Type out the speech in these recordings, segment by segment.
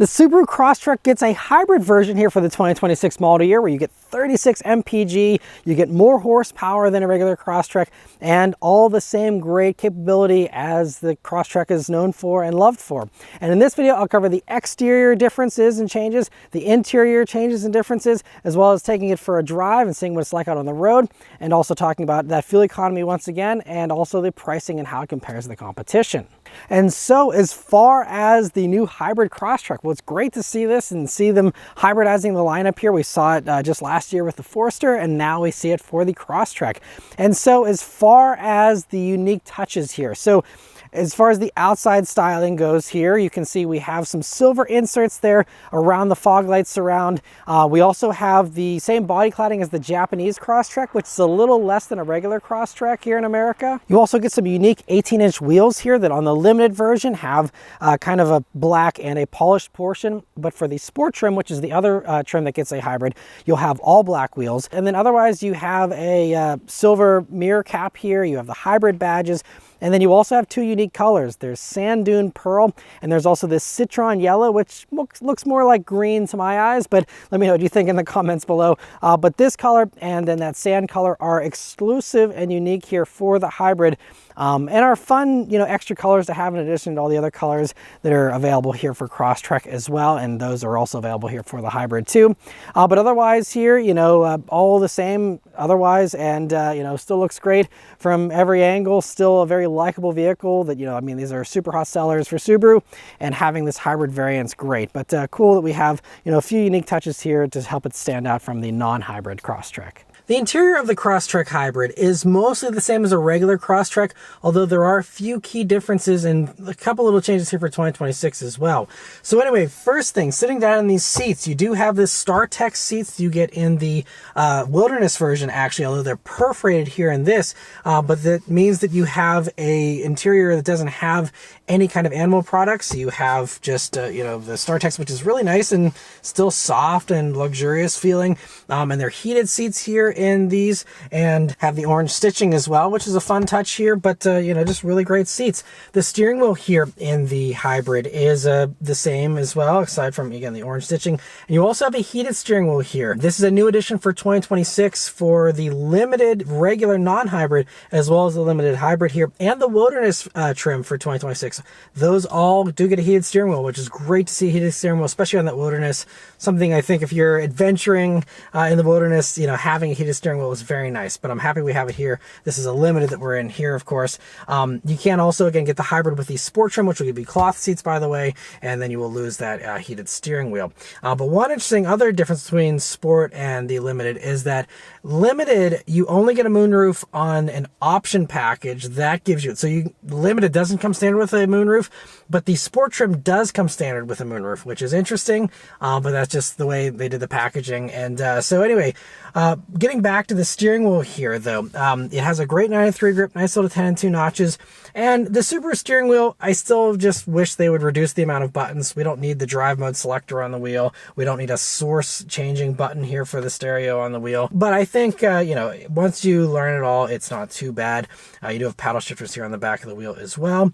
The Subaru Crosstrek gets a hybrid version here for the 2026 model year where you get 36 mpg, you get more horsepower than a regular Crosstrek, and all the same great capability as the Crosstrek is known for and loved for. And in this video, I'll cover the exterior differences and changes, the interior changes and differences, as well as taking it for a drive and seeing what it's like out on the road, and also talking about that fuel economy once again, and also the pricing and how it compares to the competition. And so as far as the new hybrid Crosstrek, well, it's great to see this and see them hybridizing the lineup here. We saw it just last year with the Forester, and now we see it for the Crosstrek. And so as far as the unique touches here, so as far as the outside styling goes here, you can see we have some silver inserts there around the fog light surround. We also have the same body cladding as the Japanese Crosstrek, which is a little less than a regular Crosstrek here in America. You also get some unique 18-inch wheels here that on the limited version have kind of a black and a polished portion. But for the sport trim, which is the other trim that gets a hybrid, you'll have all black wheels. And then otherwise you have a silver mirror cap here. You have the hybrid badges. And then you also have two unique colors. There's Sand Dune Pearl, and there's also this Citron Yellow, which looks more like green to my eyes, but let me know what you think in the comments below. But this color and then that sand color are exclusive and unique here for the hybrid, and are fun, you know, extra colors to have in addition to all the other colors that are available here for Crosstrek as well, and those are also available here for the hybrid too. But otherwise here, you know, all the same otherwise, and you know, still looks great from every angle. Still a very likable vehicle that, you know, I mean, these are super hot sellers for Subaru, and having this hybrid variant's great. But cool that we have, you know, a few unique touches here to help it stand out from the non-hybrid Crosstrek. The interior of the Crosstrek Hybrid is mostly the same as a regular Crosstrek, although there are a few key differences and a couple little changes here for 2026 as well. So anyway, first thing, sitting down in these seats, you do have this StarTech seats you get in the Wilderness version, actually, although they're perforated here in this, but that means that you have a interior that doesn't have any kind of animal products. So you have just, you know, the StarTech, which is really nice and still soft and luxurious feeling, and they're heated seats here in these, and have the orange stitching as well, which is a fun touch here, but you know, just really great seats. The steering wheel here in the hybrid is the same as well, aside from, again, the orange stitching. And you also have a heated steering wheel here. This is a new addition for 2026 for the limited regular non-hybrid, as well as the limited hybrid here, and the Wilderness trim for 2026. Those all do get a heated steering wheel, which is great to see heated steering wheel, especially on that Wilderness. Something I think if you're adventuring in the Wilderness, you know, having a heated steering wheel is very nice, but I'm happy we have it here. This is a limited that we're in here, of course. You can also, again, get the hybrid with the sport trim, which will give you cloth seats, by the way, and then you will lose that heated steering wheel. But one interesting other difference between sport and the limited is that limited, you only get a moonroof on an option package that gives you it. So limited doesn't come standard with a moonroof, but the sport trim does come standard with a moonroof, which is interesting, but that's just the way they did the packaging. And so anyway, getting back to the steering wheel here, though, it has a great 9-3 grip, nice little 10 and 2 notches. And the Subaru steering wheel, I still just wish they would reduce the amount of buttons. We don't need the drive mode selector on the wheel. We don't need a source changing button here for the stereo on the wheel. But I think, you know, once you learn it all, it's not too bad. You do have paddle shifters here on the back of the wheel as well.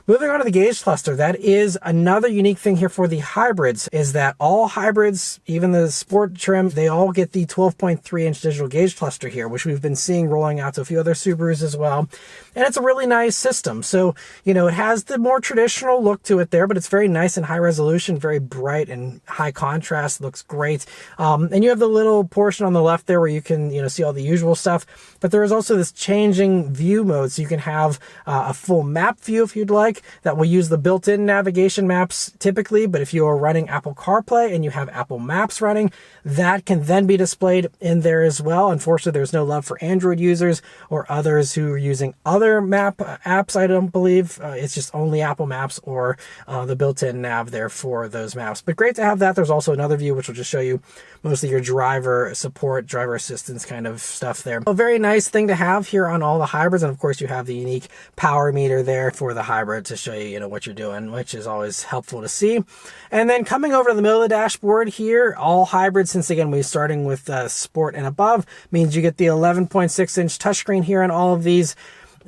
Moving on to the gauge cluster, that is another unique thing here for the hybrids, is that all hybrids, even the sport trim, they all get the 12.3-inch digital gauge cluster here, which we've been seeing rolling out to a few other Subarus as well. And it's a really nice system. So, you know, it has the more traditional look to it there, but it's very nice and high resolution, very bright and high contrast, looks great. And you have the little portion on the left there where you can, you know, see all the usual stuff. But there is also this changing view mode, so you can have a full map view if you'd like. That will use the built-in navigation maps typically, but if you are running Apple CarPlay and you have Apple Maps running, that can then be displayed in there as well. Unfortunately, there's no love for Android users or others who are using other map apps, I don't believe. It's just only Apple Maps or the built-in nav there for those maps. But great to have that. There's also another view which will just show you mostly your driver support, driver assistance kind of stuff there. A very nice thing to have here on all the hybrids, and of course you have the unique power meter there for the hybrid to show you, you know, what you're doing, which is always helpful to see. And then coming over to the middle of the dashboard here, all hybrids, since again we're starting with sport and above, means you get the 11.6-inch touchscreen here on all of these.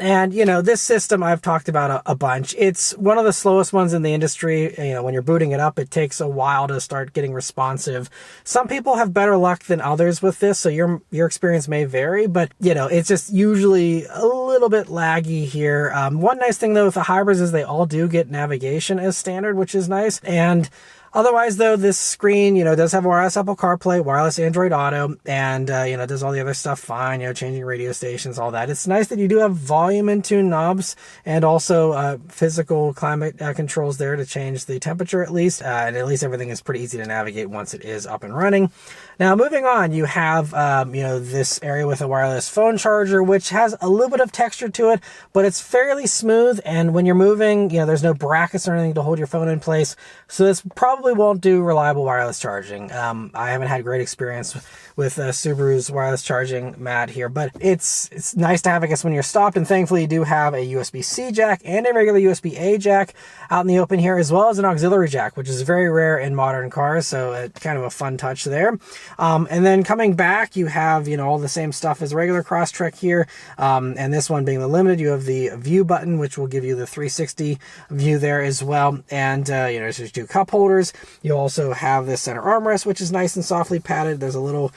And, you know, this system I've talked about a bunch. It's one of the slowest ones in the industry. You know, when you're booting it up, it takes a while to start getting responsive. Some people have better luck than others with this, so your experience may vary, but, you know, it's just usually a little bit laggy here. One nice thing, though, with the hybrids is they all do get navigation as standard, which is nice. And otherwise, though, this screen, you know, does have wireless Apple CarPlay, wireless Android Auto, and, you know, does all the other stuff fine, you know, changing radio stations, all that. It's nice that you do have volume and tune knobs and also physical climate controls there to change the temperature at least. And at least everything is pretty easy to navigate once it is up and running. Now, moving on, you have, you know, this area with a wireless phone charger, which has a little bit of texture to it, but it's fairly smooth. And when you're moving, you know, there's no brackets or anything to hold your phone in place. So this probably won't do reliable wireless charging. I haven't had great experience with Subaru's wireless charging mat here, but it's nice to have, I guess, when you're stopped. And thankfully, you do have a USB-C jack and a regular USB-A jack out in the open here, as well as an auxiliary jack, which is very rare in modern cars. So kind of a fun touch there. And then coming back, you have, you know, all the same stuff as regular Crosstrek here. And this one being the limited, you have the view button, which will give you the 360 view there as well. And, you know, there's 2 cup holders. You also have this center armrest, which is nice and softly padded. There's a little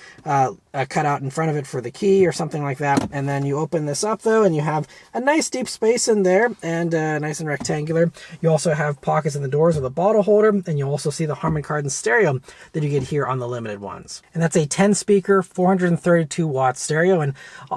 cutout in front of it for the key or something like that. And then you open this up, though, and you have a nice deep space in there and nice and rectangular. You also have pockets in the doors with a bottle holder, and you also see the Harman Kardon stereo that you get here on the limited ones. And that's a 10-speaker, 432-watt stereo. And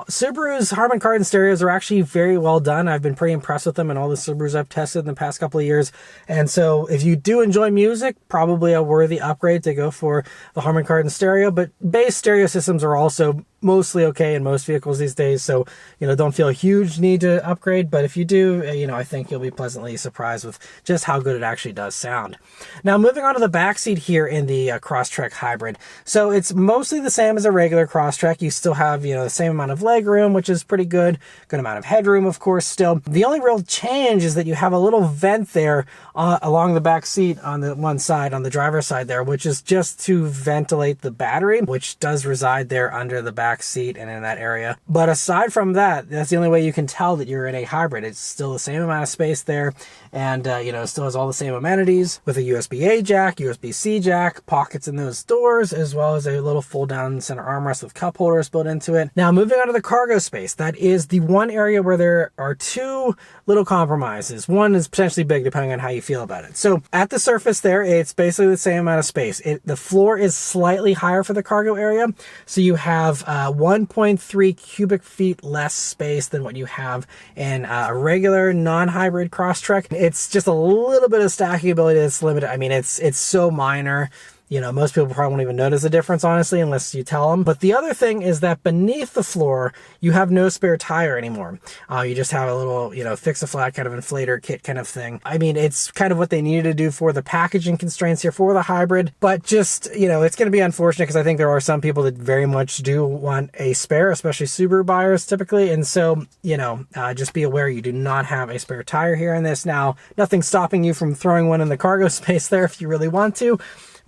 Subaru's Harman Kardon stereos are actually very well done. I've been pretty impressed with them in all the Subarus I've tested in the past couple of years. And so if you do enjoy music, probably a worthy upgrade to go for the Harman Kardon stereo. But base stereo systems are also mostly okay in most vehicles these days, so, you know, don't feel a huge need to upgrade, but if you do, you know, I think you'll be pleasantly surprised with just how good it actually does sound. Now, moving on to the back seat here in the Crosstrek Hybrid. So it's mostly the same as a regular Crosstrek. You still have, you know, the same amount of leg room, which is pretty good amount of headroom, of course, still. The only real change is that you have a little vent there along the back seat on the one side, on the driver's side there, which is just to ventilate the battery, which does reside there under the back seat and in that area. But aside from that, that's the only way you can tell that you're in a hybrid. It's still the same amount of space there, and you know, still has all the same amenities with a USB-A jack, USB-C jack, pockets in those doors, as well as a little fold-down center armrest with cup holders built into it. Now, moving on to the cargo space, that is the one area where there are 2 little compromises. One is potentially big, depending on how you feel about it. So at the surface there, it's basically the same amount of space. The floor is slightly higher for the cargo area, so you have 1.3 cubic feet less space than what you have in a regular non-hybrid Crosstrek. It's just a little bit of stacking ability that's limited. I mean, it's so minor. You know, most people probably won't even notice the difference, honestly, unless you tell them. But the other thing is that beneath the floor, you have no spare tire anymore. You just have a little, you know, fix-a-flat kind of inflator kit kind of thing. I mean, it's kind of what they needed to do for the packaging constraints here for the hybrid. But just, you know, it's going to be unfortunate because I think there are some people that very much do want a spare, especially Subaru buyers typically. And so, you know, just be aware you do not have a spare tire here in this. Now, nothing's stopping you from throwing one in the cargo space there if you really want to.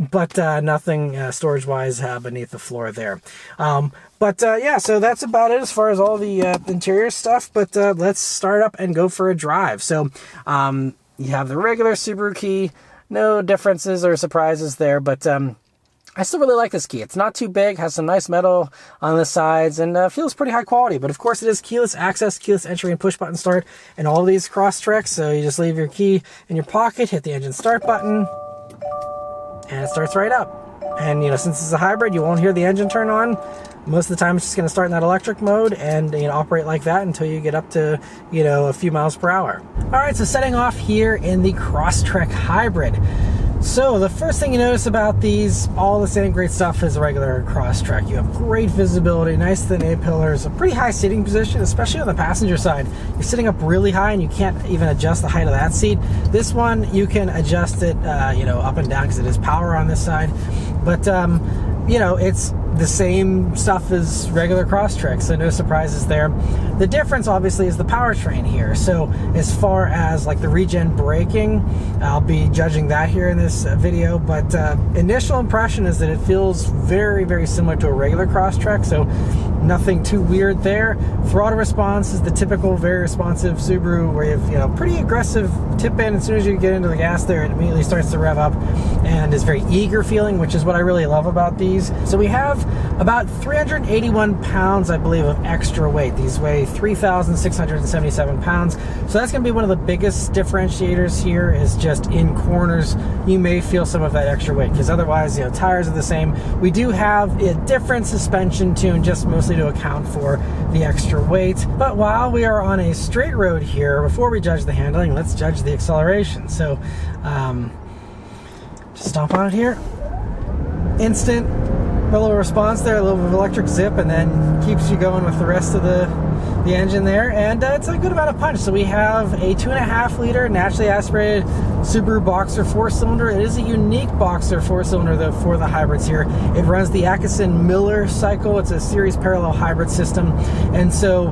But nothing storage-wise beneath the floor there. Yeah, so that's about it as far as all the interior stuff. But let's start up and go for a drive. So you have the regular Subaru key. No differences or surprises there, but I still really like this key. It's not too big, has some nice metal on the sides, and feels pretty high quality. But of course, it is keyless access, keyless entry, and push-button start in all these Crosstreks. So you just leave your key in your pocket, hit the engine start button, and it starts right up. And, you know, since it's a hybrid, you won't hear the engine turn on. Most of the time, it's just going to start in that electric mode and, you know, operate like that until you get up to, you know, a few miles per hour. All right, so setting off here in the Crosstrek Hybrid. So the first thing you notice about these, all the same great stuff as a regular Crosstrek. You have great visibility, nice thin A-pillars, a pretty high seating position, especially on the passenger side. You're sitting up really high and you can't even adjust the height of that seat. This one, you can adjust it, you know, up and down because it is power on this side. But, you know, it's the same stuff as regular Crosstrek, so no surprises there. The difference, obviously, is the powertrain here. So as far as like the regen braking, I'll be judging that here in this video, but initial impression is that it feels very, very similar to a regular Crosstrek, so nothing too weird there. Throttle response is the typical very responsive Subaru where you have, pretty aggressive tip in. As soon as you get into the gas there, it immediately starts to rev up and is very eager feeling, which is what I really love about these. So we have about 381 pounds, I believe, of extra weight. These weigh 3,677 pounds. So that's going to be one of the biggest differentiators here, is just in corners you may feel some of that extra weight, because otherwise, tires are the same. We do have a different suspension tune, just mostly to account for the extra weight. But while we are on a straight road here, before we judge the handling, let's judge the acceleration. So just stomp on it here. Instant, a little response there, a little bit of electric zip, and then keeps you going with the rest of the engine there, and it's a good amount of punch. So we have a 2.5 liter naturally aspirated Subaru Boxer 4-cylinder. It is a unique Boxer 4-cylinder though for the hybrids here. It runs the Atkinson-Miller cycle. It's a series parallel hybrid system, and so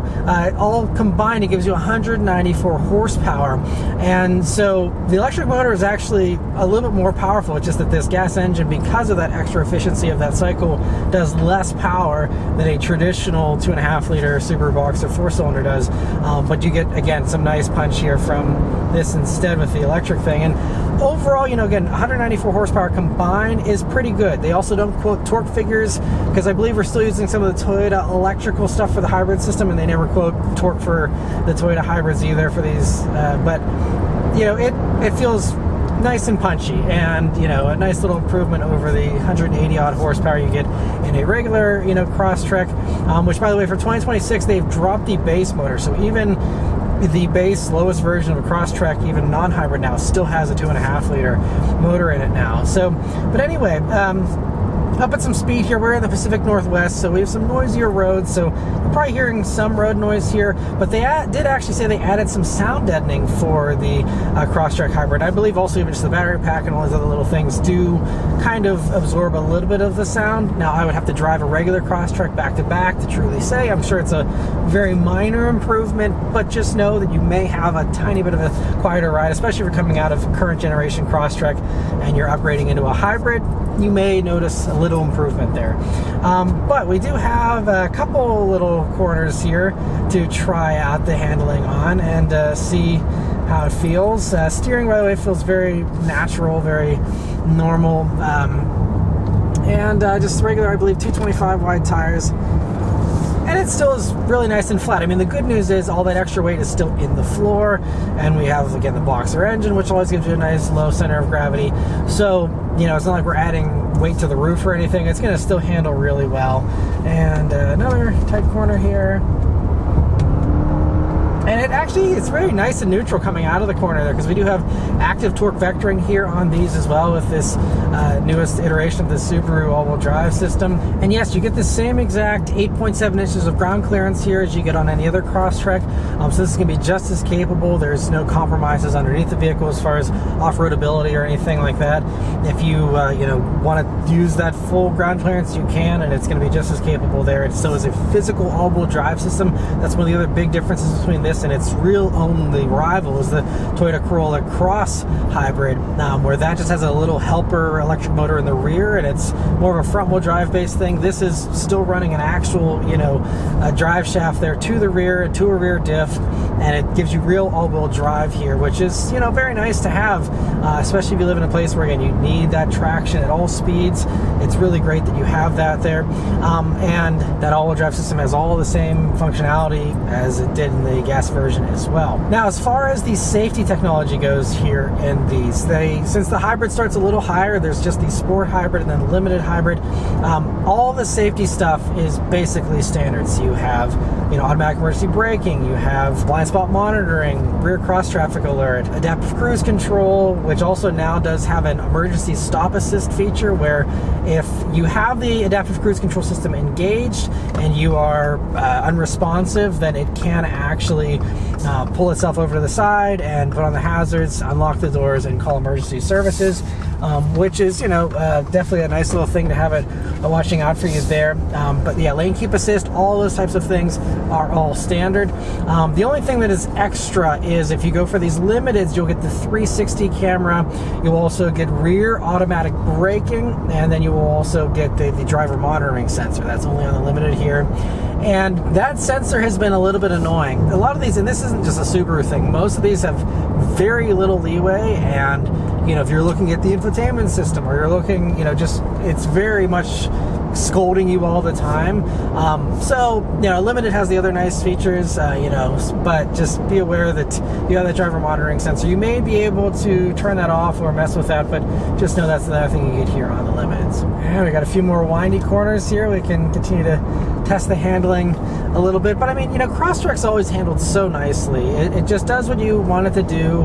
all combined it gives you 194 horsepower. And so the electric motor is actually a little bit more powerful. It's just that this gas engine, because of that extra efficiency of that cycle, does less power than a traditional 2.5 liter Subaru Boxer 4-cylinder does. But you get, again, some nice punch here from this instead with the electric thing. And overall, again, 194 horsepower combined is pretty good. They also don't quote torque figures, because I believe we're still using some of the Toyota electrical stuff for the hybrid system, and they never quote torque for the Toyota hybrids either for these. But it feels nice and punchy, and a nice little improvement over the 180 odd horsepower you get in a regular Crosstrek, which, by the way, for 2026 they've dropped the base motor. So even the base lowest version of a Crosstrek, even non-hybrid now, still has a 2.5 liter motor in it now. So, but anyway, up at some speed here. We're in the Pacific Northwest, so we have some noisier roads, so you're probably hearing some road noise here, but they did actually say they added some sound deadening for the Crosstrek Hybrid. I believe also even just the battery pack and all these other little things do kind of absorb a little bit of the sound. Now, I would have to drive a regular Crosstrek back to back to truly say. I'm sure it's a very minor improvement, but just know that you may have a tiny bit of a quieter ride, especially if you're coming out of current generation Crosstrek and you're upgrading into a hybrid. You may notice a little improvement there. But we do have a couple little corners here to try out the handling on and see how it feels. Steering, by the way, feels very natural, very normal. And just regular, I believe, 225 wide tires. And it still is really nice and flat. I mean, the good news is all that extra weight is still in the floor, and we have, again, the Boxer engine, which always gives you a nice low center of gravity. So, it's not like we're adding weight to the roof or anything. It's going to still handle really well. And another tight corner here. And it's very nice and neutral coming out of the corner there, because we do have active torque vectoring here on these as well with this newest iteration of the Subaru all-wheel drive system. And yes, you get the same exact 8.7 inches of ground clearance here as you get on any other Crosstrek. So this is going to be just as capable. There's no compromises underneath the vehicle as far as off-road ability or anything like that. If you want to use that full ground clearance, you can, and it's going to be just as capable there. It still is a physical all-wheel drive system. That's one of the other big differences between this and its real only rival is the Toyota Corolla Cross Hybrid, where that just has a little helper electric motor in the rear, and it's more of a front-wheel drive based thing. This is still running an actual, a drive shaft there to the rear, to a rear diff, and it gives you real all-wheel drive here, which is, very nice to have, especially if you live in a place where, again, you need that traction at all speeds. It's really great that you have that there, and that all-wheel drive system has all the same functionality as it did in the gas version as well. Now, as far as the safety technology goes here in these, since the hybrid starts a little higher, there's just the Sport Hybrid and then Limited Hybrid. All the safety stuff is basically standard. So you have, automatic emergency braking, you have blind spot monitoring, rear cross traffic alert, adaptive cruise control, which also now does have an emergency stop assist feature, where if you have the adaptive cruise control system engaged and you are unresponsive, then it can actually pull itself over to the side and put on the hazards, unlock the doors, and call emergency services. which is, definitely a nice little thing to have it watching out for you there. But yeah, lane keep assist, all those types of things are all standard. The only thing that is extra is if you go for these limiteds, you'll get the 360 camera. You'll also get rear automatic braking, and then you will also get the driver monitoring sensor. That's only on the limited here. And that sensor has been a little bit annoying. A lot of these, and this isn't just a Subaru thing, most of these have very little leeway, and if you're looking at the infotainment system, or you're looking, it's very much scolding you all the time. Limited has the other nice features, but just be aware that you have the driver monitoring sensor. You may be able to turn that off or mess with that, but just know that's another thing you get here on the Limiteds. And we got a few more windy corners here. We can continue to test the handling a little bit, but Crosstrek's always handled so nicely. It just does what you want it to do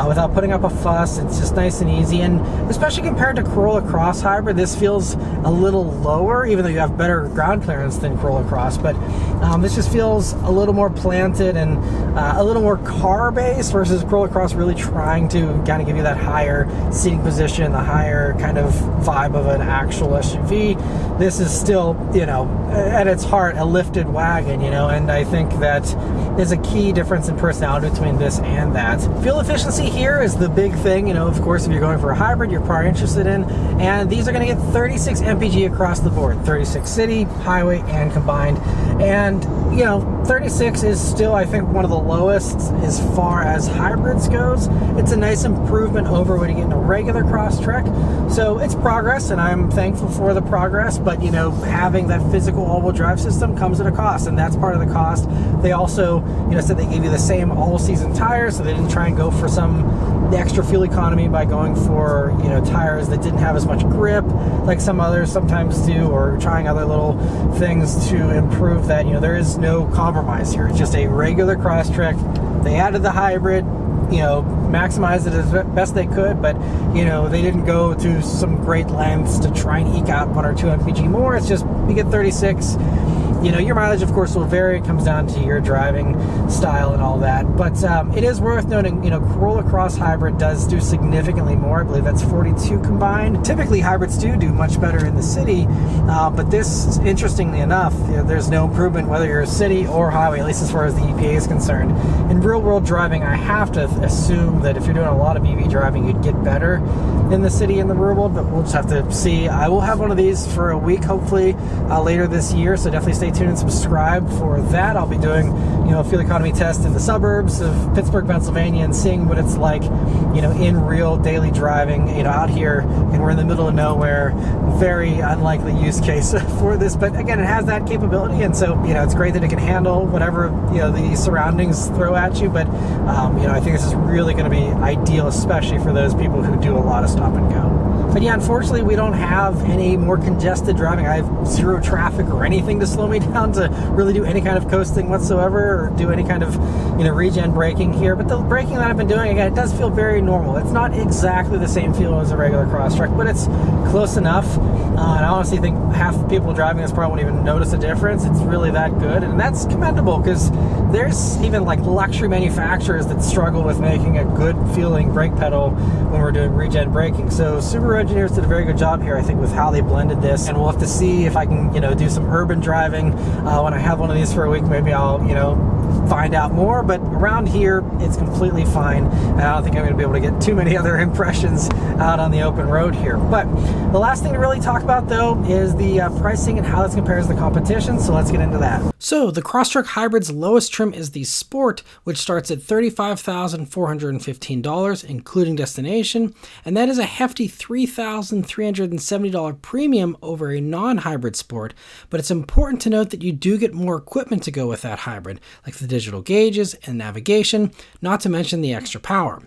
without putting up a fuss. It's just nice and easy, and especially compared to Corolla Cross Hybrid, this feels a little lower, even though you have better ground clearance than Corolla Cross, but this just feels a little more planted and a little more car-based versus Corolla Cross really trying to kind of give you that higher seating position, the higher kind of vibe of an actual SUV. This is still, at its heart, a lifted wagon, and I think that there's a key difference in personality between this and that. Fuel efficiency here is the big thing, of course, if you're going for a hybrid, you're probably interested in, and these are going to get 36 mpg across the board, 36 city, highway, and combined, and 36 is still, I think, one of the lowest as far as hybrids goes. It's a nice improvement over what you get in a regular Crosstrek, so it's progress, and I'm thankful for the progress, but having that physical all-wheel drive system comes at a cost, and that's part of the cost. They also, said they gave you the same all-season tires, so they didn't try and go for some extra fuel economy by going for, tires that didn't have as much grip like some others sometimes do, or trying other little things to improve that. There is no compromise here. It's just a regular Crosstrek. They added the hybrid, maximized it as best they could, but they didn't go to some great lengths to try and eke out 1 or 2 mpg more. It's just, you get 36. Your mileage, of course, will vary. It comes down to your driving style and all that. But it is worth noting, Corolla Cross Hybrid does do significantly more. I believe that's 42 combined. Typically, hybrids do much better in the city. But this, interestingly enough, there's no improvement whether you're a city or highway, at least as far as the EPA is concerned. In real-world driving, I have to assume that if you're doing a lot of EV driving, you'd get better in the city and the real world, but we'll just have to see. I will have one of these for a week, hopefully, later this year, so definitely stay tuned and subscribe for that. I'll be doing, a fuel economy test in the suburbs of Pittsburgh, Pennsylvania, and seeing what it's like, in real daily driving, out here, and we're in the middle of nowhere. Very unlikely use case for this, but again, it has that capability, and so, it's great that it can handle whatever, the surroundings throw at you, but, I think this is really going to be ideal, especially for those people who do a lot of stop and go. But yeah, unfortunately, we don't have any more congested driving. I have zero traffic or anything to slow me down to really do any kind of coasting whatsoever, or do any kind of, regen braking here. But the braking that I've been doing, again, it does feel very normal. It's not exactly the same feel as a regular Crosstrek, but it's close enough. And I honestly think half the people driving this probably won't even notice a difference. It's really that good, and that's commendable, because there's even like luxury manufacturers that struggle with making a good feeling brake pedal when we're doing regen braking. So Subaru engineers did a very good job here, I think, with how they blended this, and we'll have to see if I can, do some urban driving when I have one of these for a week. Maybe I'll, find out more, but around here it's completely fine, and I don't think I'm going to be able to get too many other impressions out on the open road here. But the last thing to really talk about, though, is the pricing and how this compares to the competition, so let's get into that. So the Crosstrek Hybrid's lowest trim is the Sport, which starts at $35,415, including destination, and that is a hefty $3,370 premium over a non-hybrid Sport. But it's important to note that you do get more equipment to go with that hybrid, like the digital gauges and navigation, not to mention the extra power.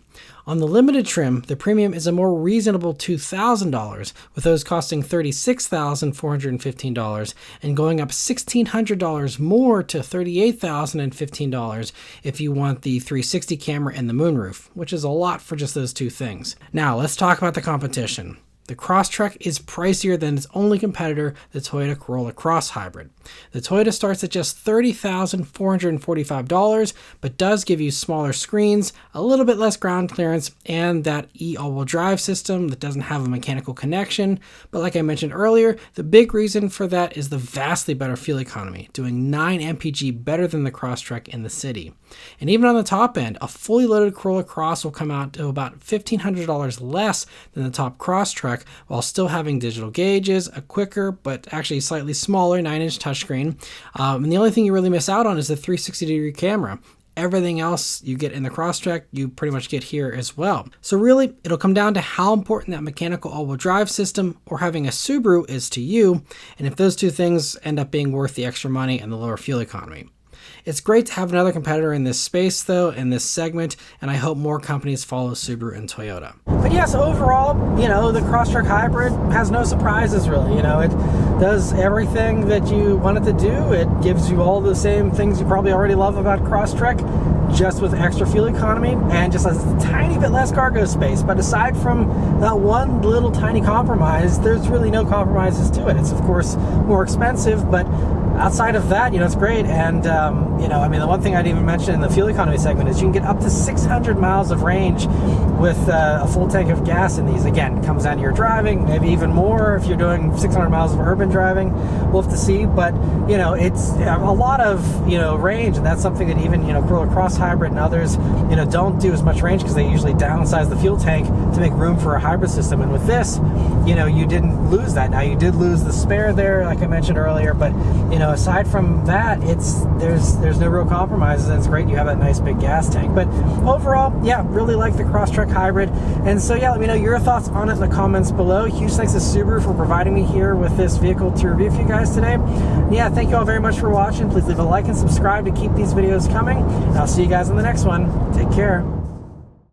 On the limited trim, the premium is a more reasonable $2,000, with those costing $36,415 and going up $1,600 more to $38,015 if you want the 360 camera and the moonroof, which is a lot for just those two things. Now, let's talk about the competition. The Crosstrek is pricier than its only competitor, the Toyota Corolla Cross Hybrid. The Toyota starts at just $30,445, but does give you smaller screens, a little bit less ground clearance, and that all-wheel drive system that doesn't have a mechanical connection. But like I mentioned earlier, the big reason for that is the vastly better fuel economy, doing 9 mpg better than the Crosstrek in the city. And even on the top end, a fully loaded Corolla Cross will come out to about $1,500 less than the top Crosstrek, while still having digital gauges, a quicker but actually slightly smaller 9-inch touchscreen. And the only thing you really miss out on is the 360-degree camera. Everything else you get in the Crosstrek, you pretty much get here as well. So really, it'll come down to how important that mechanical all-wheel drive system or having a Subaru is to you, and if those two things end up being worth the extra money and the lower fuel economy. It's great to have another competitor in this space though, in this segment, and I hope more companies follow Subaru and Toyota. But yes, overall, the Crosstrek Hybrid has no surprises really. It does everything that you want it to do. It gives you all the same things you probably already love about Crosstrek, just with extra fuel economy and just a tiny bit less cargo space. But aside from that one little tiny compromise, there's really no compromises to it. It's of course more expensive, but outside of that, it's great. And the one thing I'd even mention in the fuel economy segment is you can get up to 600 miles of range with a full tank of gas in these. Again, it comes down to your driving, maybe even more if you're doing 600 miles of urban driving. We'll have to see, but it's a lot of range, and that's something that even Corolla Cross Hybrid and others don't do as much range because they usually downsize the fuel tank to make room for a hybrid system. And with this, you didn't lose that. Now you did lose the spare there, like I mentioned earlier, but aside from that, there's no real compromises, and it's great you have that nice big gas tank. But overall, yeah, really like the Crosstrek Hybrid. And so yeah, let me know your thoughts on it in the comments below. Huge thanks to Subaru for providing me here with this vehicle to review for you guys today. And yeah, thank you all very much for watching. Please leave a like and subscribe to keep these videos coming. And I'll see you guys in the next one. Take care.